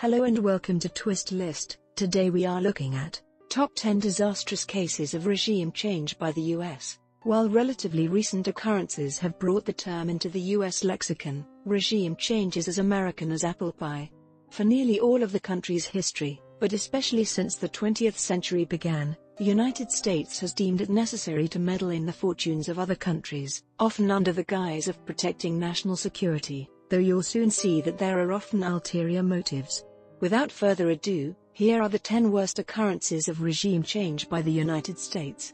Hello and welcome to Twist List. Today we are looking at Top 10 Disastrous Cases of Regime Change by the US. While relatively recent occurrences have brought the term into the US lexicon, regime change is as American as apple pie. For nearly all of the country's history, but especially since the 20th century began, the United States has deemed it necessary to meddle in the fortunes of other countries, often under the guise of protecting national security, though you'll soon see that there are often ulterior motives. Without further ado, here are the 10 worst occurrences of regime change by the United States.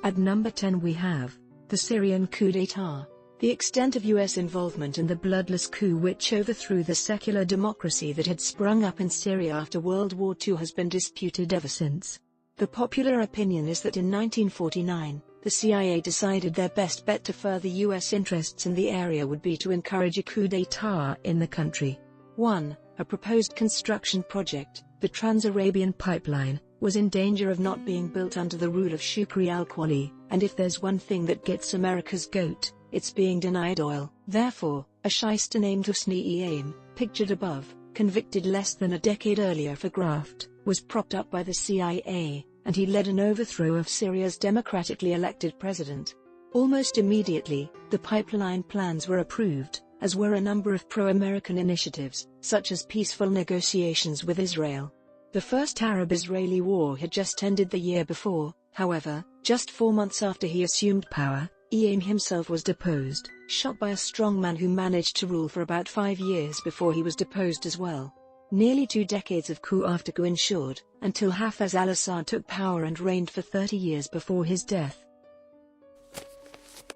At number 10 we have the Syrian coup d'état. The extent of US involvement in the bloodless coup which overthrew the secular democracy that had sprung up in Syria after World War II has been disputed ever since. The popular opinion is that in 1949, the CIA decided their best bet to further US interests in the area would be to encourage a coup d'état in the country. 1. A proposed construction project, the Trans-Arabian Pipeline, was in danger of not being built under the rule of Shukri al-Quali, and if there's one thing that gets America's goat, it's being denied oil. Therefore, a shyster named Hosni Eaim, pictured above, convicted less than a decade earlier for graft, was propped up by the CIA, and he led an overthrow of Syria's democratically elected president. Almost immediately, the pipeline plans were approved, as were a number of pro-American initiatives, such as peaceful negotiations with Israel. The First Arab-Israeli War had just ended the year before. However, just 4 months after he assumed power, Eaim himself was deposed, shot by a strongman who managed to rule for about 5 years before he was deposed as well. Nearly 2 decades of coup after coup ensured, until Hafez al-Assad took power and reigned for 30 years before his death.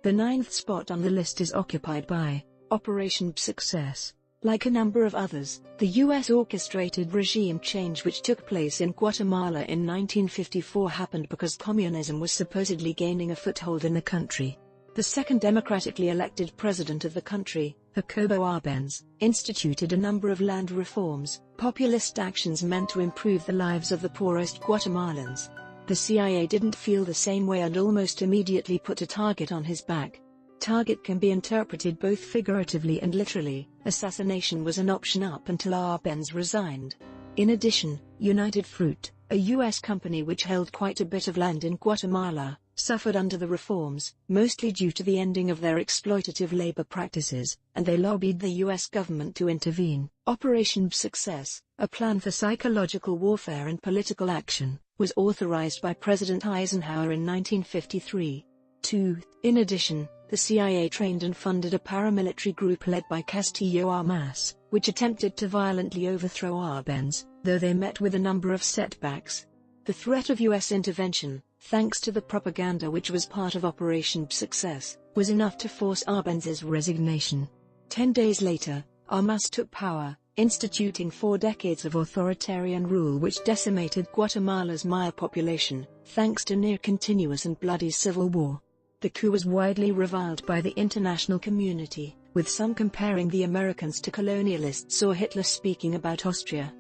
The 9th spot on the list is occupied by Operation Success. Like a number of others, the US orchestrated regime change which took place in Guatemala in 1954 happened because communism was supposedly gaining a foothold in the country. The second democratically elected president of the country, Jacobo Arbenz, instituted a number of land reforms, populist actions meant to improve the lives of the poorest Guatemalans. The CIA didn't feel the same way and almost immediately put a target on his back. Target can be interpreted both figuratively and literally. Assassination was an option up until Arbenz resigned. In addition, United Fruit, a US company which held quite a bit of land in Guatemala, suffered under the reforms, mostly due to the ending of their exploitative labor practices, and they lobbied the US government to intervene. Operation Success, a plan for psychological warfare and political action, was authorized by President Eisenhower in 1953. 2. In addition, the CIA trained and funded a paramilitary group led by Castillo Armas, which attempted to violently overthrow Arbenz, though they met with a number of setbacks. The threat of US intervention, thanks to the propaganda which was part of Operation Success, was enough to force Arbenz's resignation. 10 days later, Armas took power, instituting 4 decades of authoritarian rule which decimated Guatemala's Maya population, thanks to near-continuous and bloody civil war. The coup was widely reviled by the international community, with some comparing the Americans to colonialists or Hitler speaking about Austria.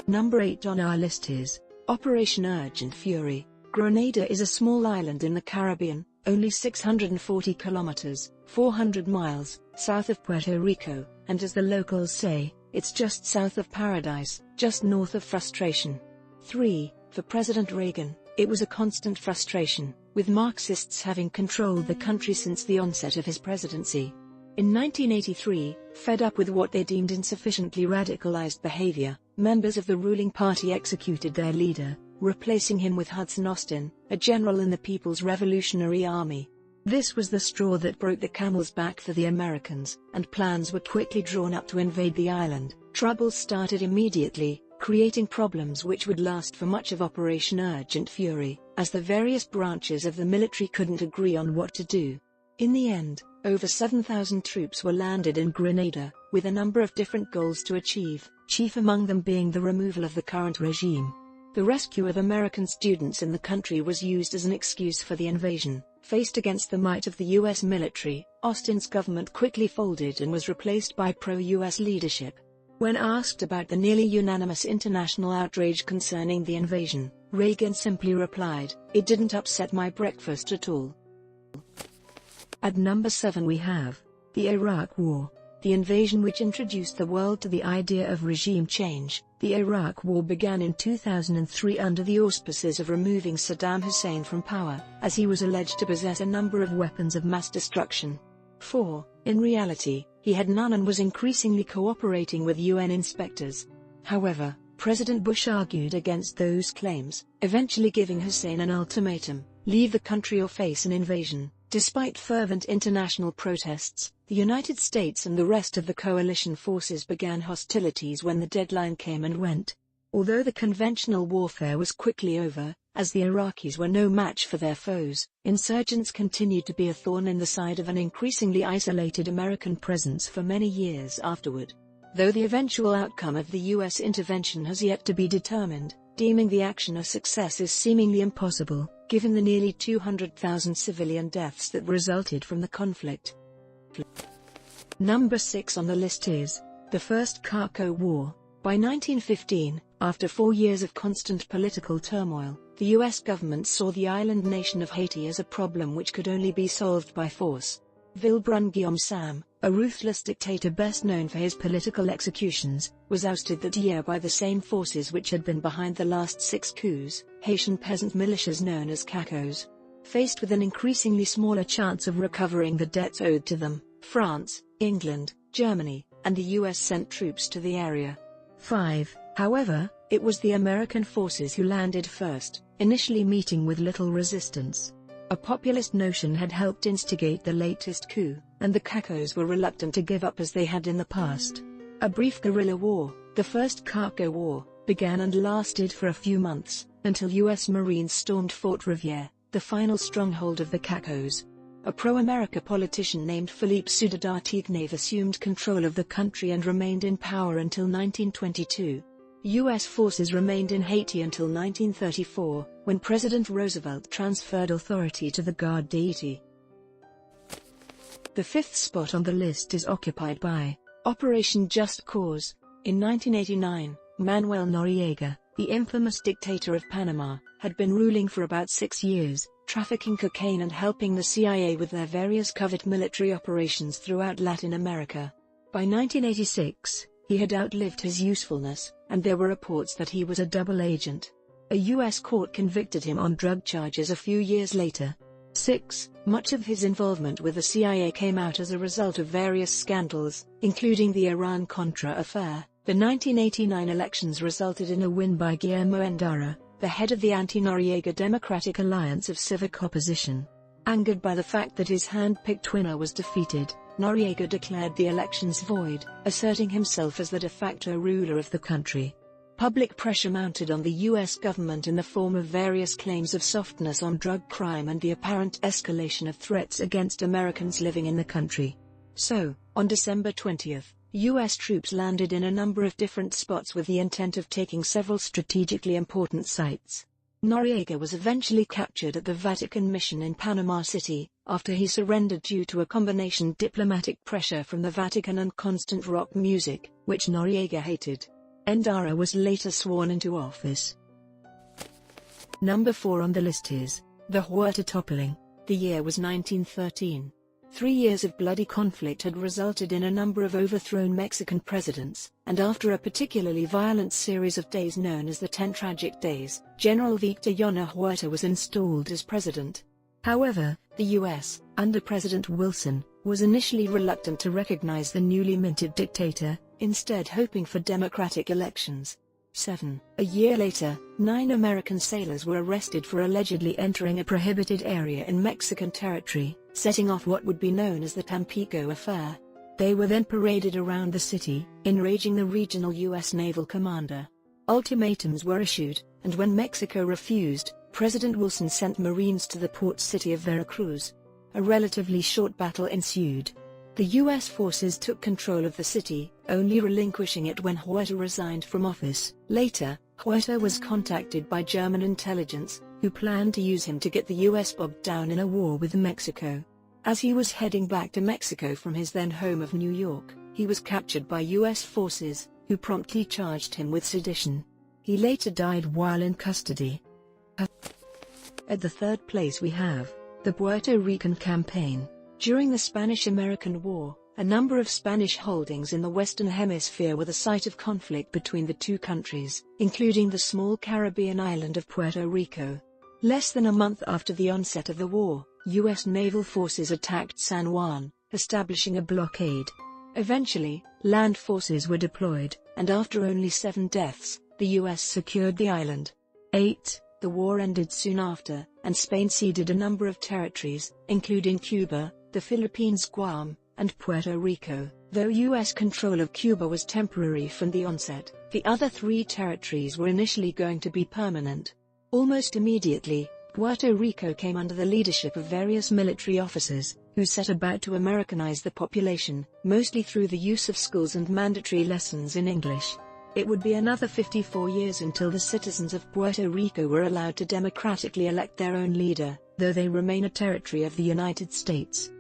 Number 8 on our list is Operation Urgent Fury. Grenada is a small island in the Caribbean, only 640 kilometers, 400 miles, south of Puerto Rico, and as the locals say, it's just south of paradise, just north of frustration. 3. For President Reagan, it was a constant frustration, with Marxists having controlled the country since the onset of his presidency. In 1983, fed up with what they deemed insufficiently radicalized behavior, members of the ruling party executed their leader, replacing him with Hudson Austin, a general in the People's Revolutionary Army. This was the straw that broke the camel's back for the Americans, and plans were quickly drawn up to invade the island. Troubles started immediately, creating problems which would last for much of Operation Urgent Fury, as the various branches of the military couldn't agree on what to do. In the end, over 7,000 troops were landed in Grenada, with a number of different goals to achieve, chief among them being the removal of the current regime. The rescue of American students in the country was used as an excuse for the invasion. Faced against the might of the US military, Austin's government quickly folded and was replaced by pro-US leadership. When asked about the nearly unanimous international outrage concerning the invasion, Reagan simply replied, "It didn't upset my breakfast at all." At number 7 we have the Iraq War. the invasion which introduced the world to the idea of regime change. The Iraq War began in 2003 under the auspices of removing Saddam Hussein from power, as he was alleged to possess a number of weapons of mass destruction. 4. In reality, he had none and was increasingly cooperating with UN inspectors. However, President Bush argued against those claims, eventually giving Hussein an ultimatum: leave the country or face an invasion. Despite fervent international protests, the United States and the rest of the coalition forces began hostilities when the deadline came and went. Although the conventional warfare was quickly over, as the Iraqis were no match for their foes, insurgents continued to be a thorn in the side of an increasingly isolated American presence for many years afterward. Though the eventual outcome of the U.S. intervention has yet to be determined, deeming the action a success is seemingly impossible, given the nearly 200,000 civilian deaths that resulted from the conflict. Number 6 on the list is the First Caco War. By 1915, after 4 years of constant political turmoil, the U.S. government saw the island nation of Haiti as a problem which could only be solved by force. Villebrun Guillaume Sam, a ruthless dictator best known for his political executions, was ousted that year by the same forces which had been behind the last 6 coups, Haitian peasant militias known as Cacos. Faced with an increasingly smaller chance of recovering the debts owed to them, France, England, Germany, and the US sent troops to the area. 5. However, it was the American forces who landed first, initially meeting with little resistance. A populist notion had helped instigate the latest coup, and the Cacos were reluctant to give up as they had in the past. A brief guerrilla war, the First Caco War, began and lasted for a few months, until U.S. Marines stormed Fort Riviere, the final stronghold of the Cacos. A pro-America politician named Philippe Soudat-Tignave assumed control of the country and remained in power until 1922. U.S. forces remained in Haiti until 1934, when President Roosevelt transferred authority to the Garde d'Haïti. The 5th spot on the list is occupied by Operation Just Cause. In 1989, Manuel Noriega, the infamous dictator of Panama, had been ruling for about 6 years, trafficking cocaine and helping the CIA with their various covert military operations throughout Latin America. By 1986, he had outlived his usefulness, and there were reports that he was a double agent. A U.S. court convicted him on drug charges a few years later. 6. Much of his involvement with the CIA came out as a result of various scandals, including the Iran-Contra affair. The 1989 elections resulted in a win by Guillermo Endara, the head of the anti-Noriega Democratic Alliance of Civic Opposition. Angered by the fact that his hand-picked winner was defeated, Noriega declared the elections void, asserting himself as the de facto ruler of the country. Public pressure mounted on the U.S. government in the form of various claims of softness on drug crime and the apparent escalation of threats against Americans living in the country. So, on December 20, U.S. troops landed in a number of different spots with the intent of taking several strategically important sites. Noriega was eventually captured at the Vatican mission in Panama City, after he surrendered due to a combination diplomatic pressure from the Vatican and constant rock music, which Noriega hated. Endara was later sworn into office. Number 4 on the list is the Huerta Toppling. The year was 1913. 3 years of bloody conflict had resulted in a number of overthrown Mexican presidents, and after a particularly violent series of days known as the 10 Tragic Days, General Victor Yona Huerta was installed as president. However, the U.S., under President Wilson, was initially reluctant to recognize the newly minted dictator, instead hoping for democratic elections. 7. A year later, 9 American sailors were arrested for allegedly entering a prohibited area in Mexican territory, setting off what would be known as the Tampico Affair. They were then paraded around the city, enraging the regional U.S. naval commander. Ultimatums were issued, and when Mexico refused, President Wilson sent Marines to the port city of Veracruz. A relatively short battle ensued. The U.S. forces took control of the city, only relinquishing it when Huerta resigned from office. Later, Huerta was contacted by German intelligence, who planned to use him to get the U.S. bogged down in a war with Mexico. As he was heading back to Mexico from his then home of New York, he was captured by U.S. forces, who promptly charged him with sedition. He later died while in custody. At the 3rd place we have the Puerto Rican campaign. During the Spanish-American War, A number of Spanish holdings in the Western Hemisphere were the site of conflict between the two countries, including the small Caribbean island of Puerto Rico. Less than a month after the onset of the war, U.S. naval forces attacked San Juan, establishing a blockade. Eventually, land forces were deployed, and after only 7 deaths, the U.S. secured the island. 8. The war ended soon after, and Spain ceded a number of territories, including Cuba, the Philippines, Guam, and Puerto Rico. Though U.S. control of Cuba was temporary from the onset, the other 3 territories were initially going to be permanent. Almost immediately, Puerto Rico came under the leadership of various military officers, who set about to Americanize the population, mostly through the use of schools and mandatory lessons in English. It would be another 54 years until the citizens of Puerto Rico were allowed to democratically elect their own leader, though they remain a territory of the United States.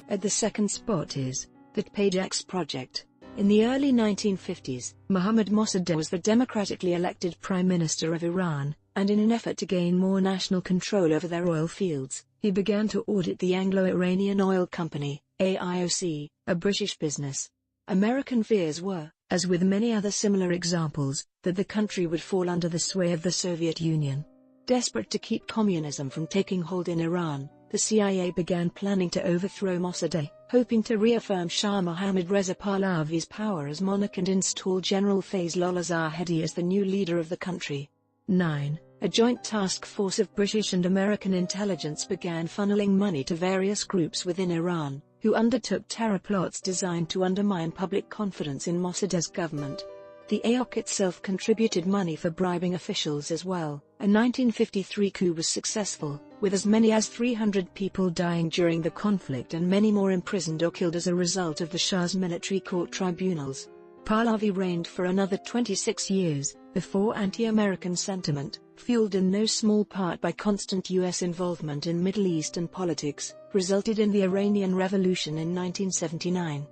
At the second spot is the TPAJAX Project. In the early 1950s, Mohammad Mossadegh was the democratically elected Prime Minister of Iran, and in an effort to gain more national control over their oil fields, he began to audit the Anglo-Iranian Oil Company, AIOC, a British business. American fears were, as with many other similar examples, that the country would fall under the sway of the Soviet Union. Desperate to keep communism from taking hold in Iran, the CIA began planning to overthrow Mossadegh, hoping to reaffirm Shah Mohammad Reza Pahlavi's power as monarch and install General Fazlollah Zahedi as the new leader of the country. 9. A joint task force of British and American intelligence began funneling money to various groups within Iran, who undertook terror plots designed to undermine public confidence in Mossadegh's government. The AOC itself contributed money for bribing officials as well. A 1953 coup was successful, with as many as 300 people dying during the conflict and many more imprisoned or killed as a result of the Shah's military court tribunals. Pahlavi reigned for another 26 years, before anti-American sentiment, fueled in no small part by constant U.S. involvement in Middle Eastern politics, resulted in the Iranian Revolution in 1979.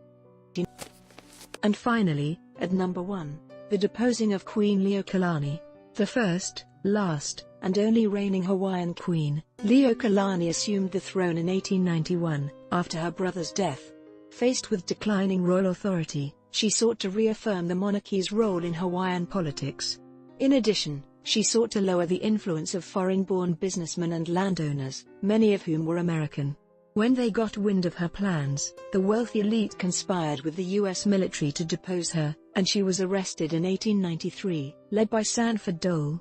And finally, at number 1, the deposing of Queen Liliuokalani. The first, last, and only reigning Hawaiian queen, Liliuokalani assumed the throne in 1891, after her brother's death. Faced with declining royal authority, she sought to reaffirm the monarchy's role in Hawaiian politics. In addition, she sought to lower the influence of foreign-born businessmen and landowners, many of whom were American. When they got wind of her plans, the wealthy elite conspired with the U.S. military to depose her, and she was arrested in 1893. Led by Sanford Dole,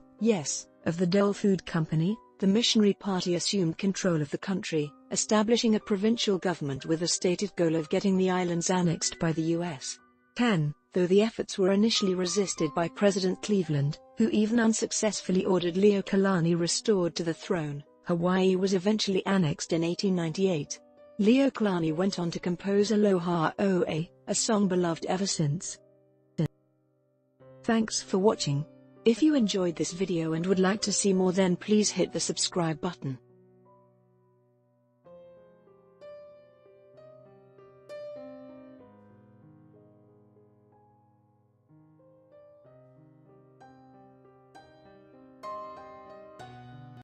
of the Dole Food Company, the missionary party assumed control of the country, establishing a provincial government with a stated goal of getting the islands annexed by the U.S. 10. Though the efforts were initially resisted by President Cleveland, who even unsuccessfully ordered Liliuokalani restored to the throne, Hawaii was eventually annexed in 1898. Liliuokalani went on to compose Aloha Oe, a song beloved ever since. Thanks for watching. If you enjoyed this video and would like to see more, then please hit the subscribe button.